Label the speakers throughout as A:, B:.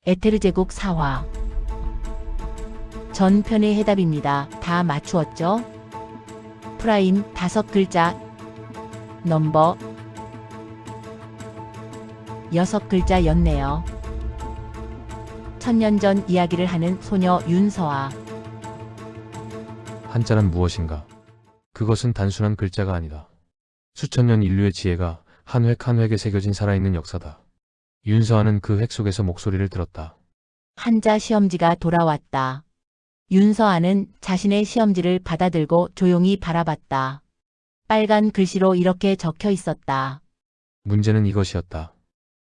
A: 에테르 제국 사화. 전편의 해답입니다. 다 맞추었죠? 프라임 5글자, 넘버 6글자였네요. 천년 전 이야기를 하는 소녀 윤서아.
B: 한자란 무엇인가? 그것은 단순한 글자가 아니다. 수천 년 인류의 지혜가 한 획 한 획에 새겨진 살아있는 역사다. 윤서아는 그 획 속에서 목소리를 들었다.
A: 한자 시험지가 돌아왔다. 윤서아는 자신의 시험지를 받아들고 조용히 바라봤다. 빨간 글씨로 이렇게 적혀 있었다.
B: 문제는 이것이었다.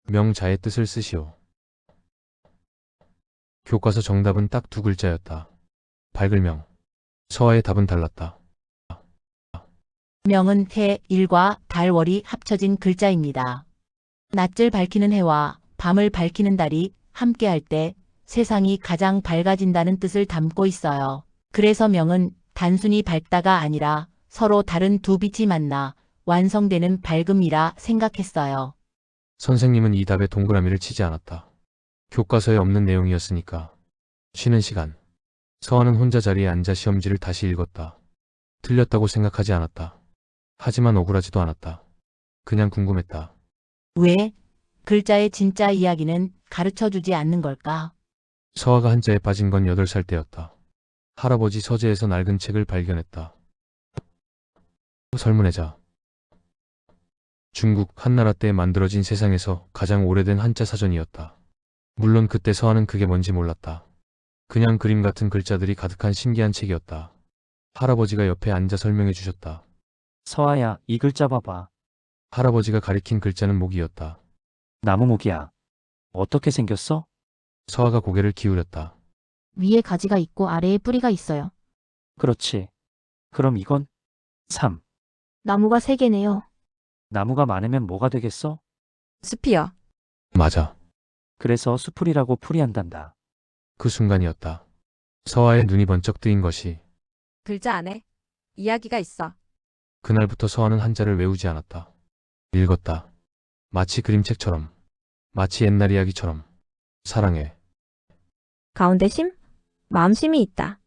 B: 명자의 뜻을 쓰시오. 교과서 정답은 딱 2글자였다. 밝을 명. 서아의 답은 달랐다.
A: 명은 해, 일과 달, 월이 합쳐진 글자입니다. 낮을 밝히는 해와 밤을 밝히는 달이 함께할 때 세상이 가장 밝아진다는 뜻을 담고 있어요. 그래서 명은 단순히 밝다가 아니라 서로 다른 두 빛이 만나 완성되는 밝음이라 생각했어요.
B: 선생님은 이 답에 동그라미를 치지 않았다. 교과서에 없는 내용이었으니까. 쉬는 시간. 서아는 혼자 자리에 앉아 시험지를 다시 읽었다. 틀렸다고 생각하지 않았다. 하지만 억울하지도 않았다. 그냥 궁금했다.
A: 왜? 글자의 진짜 이야기는 가르쳐주지 않는 걸까?
B: 서아가 한자에 빠진 건 8살 때였다. 할아버지 서재에서 낡은 책을 발견했다. 설문해자. 중국 한나라 때 만들어진 세상에서 가장 오래된 한자 사전이었다. 물론 그때 서아는 그게 뭔지 몰랐다. 그냥 그림 같은 글자들이 가득한 신기한 책이었다. 할아버지가 옆에 앉아 설명해 주셨다.
C: 서아야, 이 글자 봐봐.
B: 할아버지가 가리킨 글자는 목이었다.
C: 나무목이야. 어떻게 생겼어?
B: 서아가 고개를 기울였다.
D: 위에 가지가 있고 아래에 뿌리가 있어요.
C: 그렇지. 그럼 이건 3.
D: 나무가 3개네요.
C: 나무가 많으면 뭐가 되겠어?
D: 숲이요.
B: 맞아.
C: 그래서 수풀이라고 풀이한단다.
B: 그 순간이었다. 서아의 눈이 번쩍 뜨인 것이.
E: 글자 안에 이야기가 있어.
B: 그날부터 서아는 한자를 외우지 않았다. 읽었다. 마치 그림책처럼. 마치 옛날 이야기처럼. 사랑해.
D: 가운데 심? 마음심이 있다.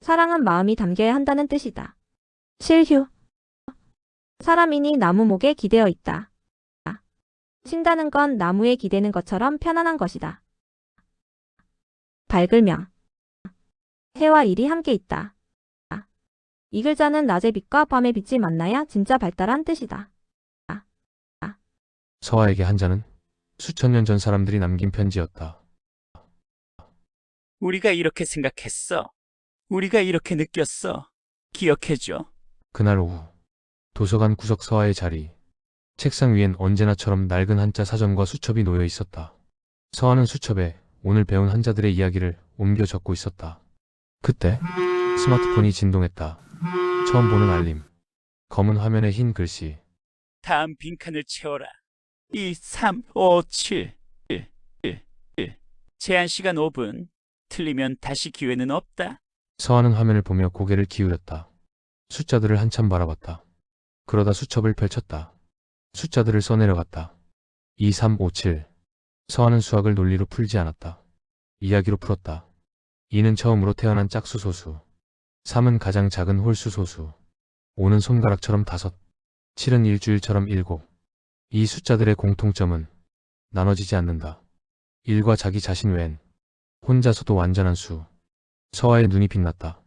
D: 사랑은 마음이 담겨야 한다는 뜻이다. 실휴. 사람이니 나무목에 기대어 있다. 쉰다는 건 나무에 기대는 것처럼 편안한 것이다. 밝을 명. 해와 일이 함께 있다. 이 글자는 낮의 빛과 밤의 빛이 만나야 진짜 발달한 뜻이다.
B: 서아에게 한자는 수천 년 전 사람들이 남긴 편지였다.
F: 우리가 이렇게 생각했어. 우리가 이렇게 느꼈어. 기억해줘.
B: 그날 오후 도서관 구석 서아의 자리. 책상 위엔 언제나처럼 낡은 한자 사전과 수첩이 놓여 있었다. 서아는 수첩에 오늘 배운 한자들의 이야기를 옮겨 적고 있었다. 그때 스마트폰이 진동했다. 처음 보는 알림. 검은 화면에 흰 글씨.
F: 다음 빈칸을 채워라. 2, 3, 5, 7, 1, 1, 1. 제한 시간 5분. 틀리면 다시 기회는 없다.
B: 서아는 화면을 보며 고개를 기울였다. 숫자들을 한참 바라봤다. 그러다 수첩을 펼쳤다. 숫자들을 써내려갔다. 2, 3, 5, 7. 서아는 수학을 논리로 풀지 않았다. 이야기로 풀었다. 2는 처음으로 태어난 짝수 소수. 3은 가장 작은 홀수 소수. 5는 손가락처럼 5. 7은 일주일처럼 7. 이 숫자들의 공통점은 나눠지지 않는다. 1과 자기 자신 외엔 혼자서도 완전한 수. 서아의 눈이 빛났다.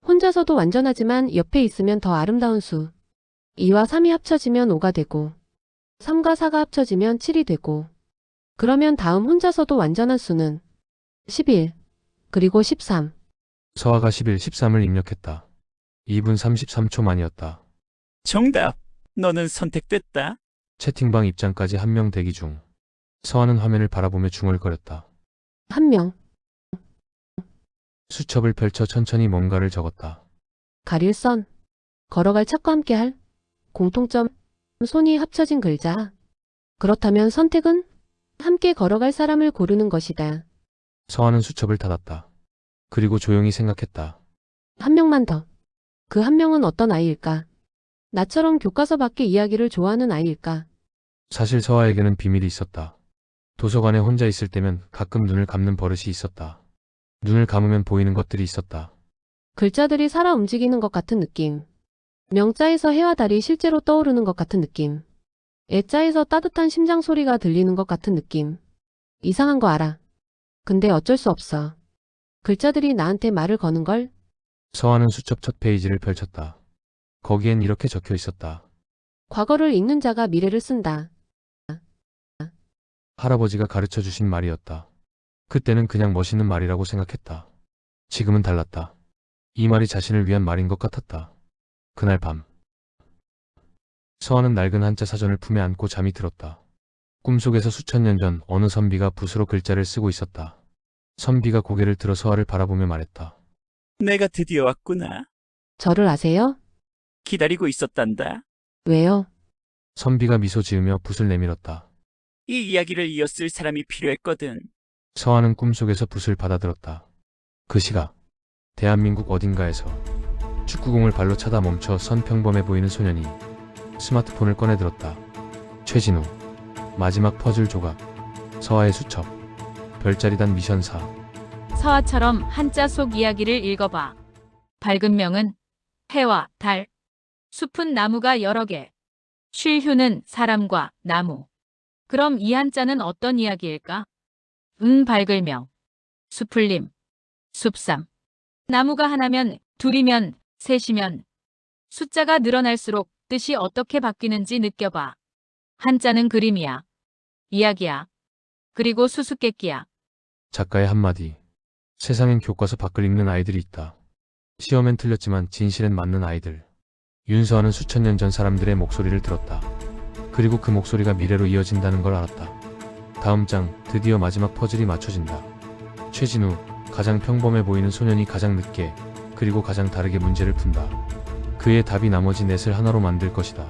G: 혼자서도 완전하지만 옆에 있으면 더 아름다운 수. 2와 3이 합쳐지면 5가 되고 3과 4가 합쳐지면 7이 되고 그러면 다음 혼자서도 완전한 수는 11 그리고 13.
B: 서아가 11, 13을 입력했다. 2분 33초 만이었다.
F: 정답. 너는 선택됐다.
B: 채팅방 입장까지 한 명 대기 중. 서아는 화면을 바라보며 중얼거렸다.
G: 한 명.
B: 수첩을 펼쳐 천천히 뭔가를 적었다.
G: 가릴 선. 걸어갈 책과 함께 할. 공통점. 손이 합쳐진 글자. 그렇다면 선택은? 함께 걸어갈 사람을 고르는 것이다.
B: 서아는 수첩을 닫았다. 그리고 조용히 생각했다.
G: 한 명만 더. 그 한 명은 어떤 아이일까? 나처럼 교과서 밖의 이야기를 좋아하는 아이일까?
B: 사실 서아에게는 비밀이 있었다. 도서관에 혼자 있을 때면 가끔 눈을 감는 버릇이 있었다. 눈을 감으면 보이는 것들이 있었다.
G: 글자들이 살아 움직이는 것 같은 느낌. 명자에서 해와 달이 실제로 떠오르는 것 같은 느낌. 애자에서 따뜻한 심장 소리가 들리는 것 같은 느낌. 이상한 거 알아. 근데 어쩔 수 없어. 글자들이 나한테 말을 거는 걸.
B: 서한은 수첩 첫 페이지를 펼쳤다. 거기엔 이렇게 적혀 있었다.
G: 과거를 읽는 자가 미래를 쓴다.
B: 할아버지가 가르쳐 주신 말이었다. 그때는 그냥 멋있는 말이라고 생각했다. 지금은 달랐다. 이 말이 자신을 위한 말인 것 같았다. 그날 밤. 서한은 낡은 한자 사전을 품에 안고 잠이 들었다. 꿈속에서 수천 년 전 어느 선비가 붓으로 글자를 쓰고 있었다. 선비가 고개를 들어 서한을 바라보며 말했다.
F: 내가 드디어 왔구나.
G: 저를 아세요?
F: 기다리고 있었단다.
G: 왜요?
B: 선비가 미소 지으며 붓을 내밀었다.
F: 이 이야기를 이었을 사람이 필요했거든.
B: 서한은 꿈속에서 붓을 받아들었다. 그 시각 대한민국 어딘가에서 축구공을 발로 차다 멈춰 선 평범해 보이는 소년이 스마트폰을 꺼내들었다. 최진우 마지막 퍼즐 조각 서하의 수첩 별자리단 미션 4
H: 서하처럼 한자 속 이야기를 읽어봐. 밝은 명은 해와 달, 숲은 나무가 여러 개, 쉴 휴는 사람과 나무. 그럼 이 한자는 어떤 이야기일까? 밝을 명, 수풀림, 숲삼. 나무가 하나면 둘이면 셋이면 숫자가 늘어날수록 뜻이 어떻게 바뀌는지 느껴봐. 한자는 그림이야. 이야기야. 그리고 수수께끼야.
B: 작가의 한마디. 세상엔 교과서 밖을 읽는 아이들이 있다. 시험엔 틀렸지만 진실엔 맞는 아이들. 윤서한은 수천 년 전 사람들의 목소리를 들었다. 그리고 그 목소리가 미래로 이어진다는 걸 알았다. 다음 장, 드디어 마지막 퍼즐이 맞춰진다. 최진우, 가장 평범해 보이는 소년이 가장 늦게, 그리고 가장 다르게 문제를 푼다. 그의 답이 나머지 넷을 하나로 만들 것이다.